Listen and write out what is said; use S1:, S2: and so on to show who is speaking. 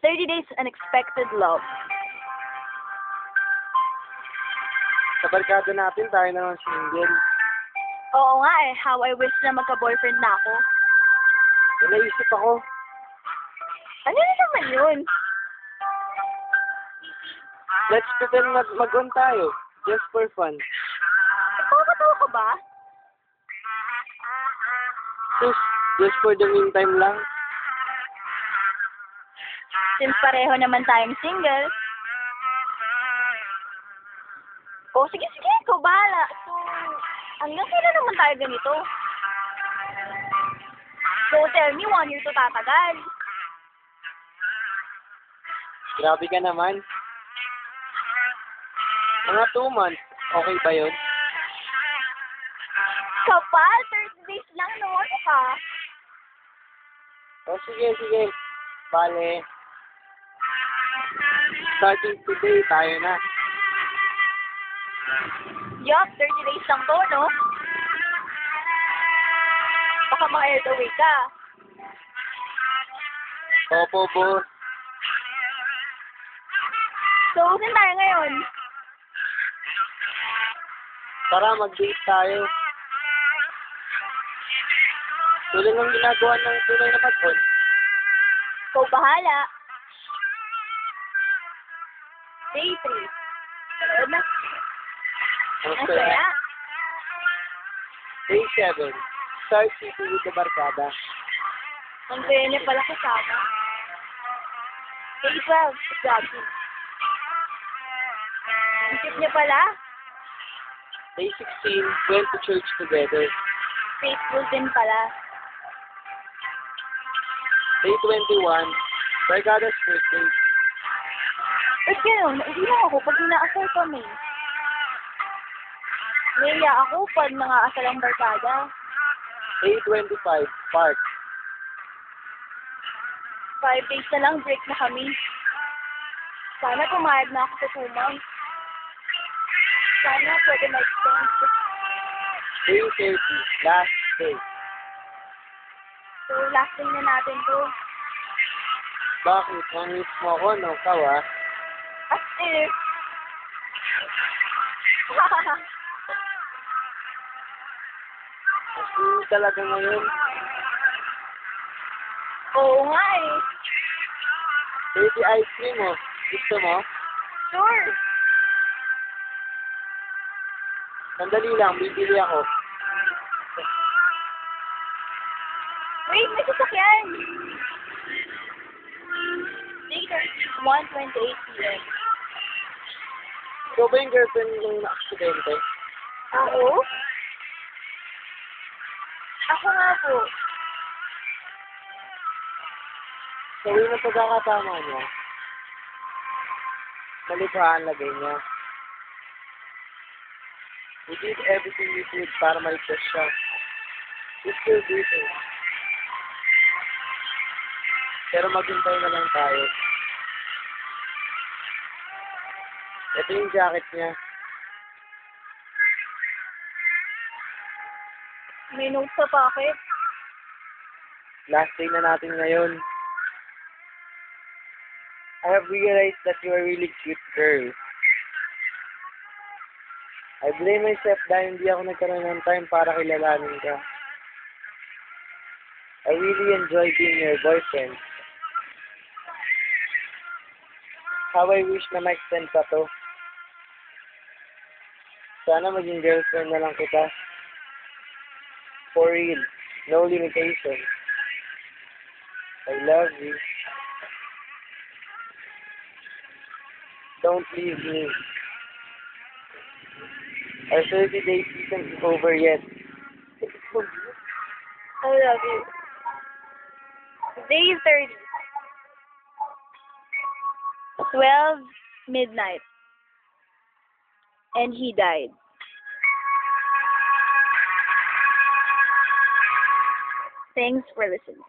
S1: 30 Days Unexpected Love.
S2: Sa barkada natin, tayo naman single.
S1: Oo nga eh, how I wish na magka-boyfriend na ako.
S2: Naisip ako,
S1: Ano na naman yun?
S2: let's pretend mag-on tayo. Just for fun.
S1: Nakakatawa ka ba?
S2: Just for the meantime lang.
S1: Since pareho naman tayong single. O, sige, ikaw bahala. So, hanggang kailan naman tayo ganito? So, tell me, 1 year to tatagal.
S2: Grabe ka naman. Mga 2 months, okay ba yun?
S1: Kapal, 30 days lang, no? Ano ka?
S2: O sige. Bale, starting today, tayo na.
S1: Yup, 30 days lang to, no? Baka ma-aired away ka.
S2: Opo, boss.
S1: So, saan tayo ngayon?
S2: Tara, mag-date tayo. Tulad ng ginagawa ng tunay na mag-on.
S1: Ikaw bahala. Day 3. Ano na?
S2: Ang
S1: Ang
S2: saya.
S1: saya.
S2: Day 7. Start City with the barkada.
S1: Ang saya niya pala kasama. Day 12. Jogging. Ang cute niya pala.
S2: Day 16. Went to church together.
S1: Faithful din pala.
S2: Day 21. Barkada's birthday.
S1: Ba't gano'n? Hindi lang ako pag inaasal kami. Naiya ako pag nangaasal ang barkada.
S2: Day 25. Park.
S1: 5 days na lang, break na kami. Sana pumayag na ako sa 2 months. Sana pwede ma-extend.
S2: Day 30. Last day.
S1: So, last day na natin to.
S2: Bakit? Mamiss mo ako, no? Ikaw, ah.
S1: As if.
S2: Kasi talaga ngayon.
S1: Oo nga eh.
S2: Baby ice cream, oh. Gusto mo?
S1: Sure.
S2: Sandali lang, bibili ako.
S1: Wait, may sasakyan. Later, 1:28 p.m.
S2: Ikaw ba yung girlfriend yung na-aksidente?
S1: Ako? Ako nga po.
S2: Sa uwi na pagkakatama niya, malikha ang lagay niya. We did everything we could para maligtas siya. We still do it. Pero maghintay na lang tayo. Ito yung jacket niya.
S1: May note sa pocket.
S2: Last day na natin ngayon. I have realized that you are a really cute girl. I blame myself dahil hindi ako nagkaroon ng time para kilalanin ka. I really enjoy being your boyfriend. How I wish na ma-extend pa to. Sana maging girlfriend na lang kita. For real. No limitation. I love you. Don't leave me. Our 30-day season is over yet.
S1: I love you. Day 30. 12 midnight. And he died. Thanks for listening.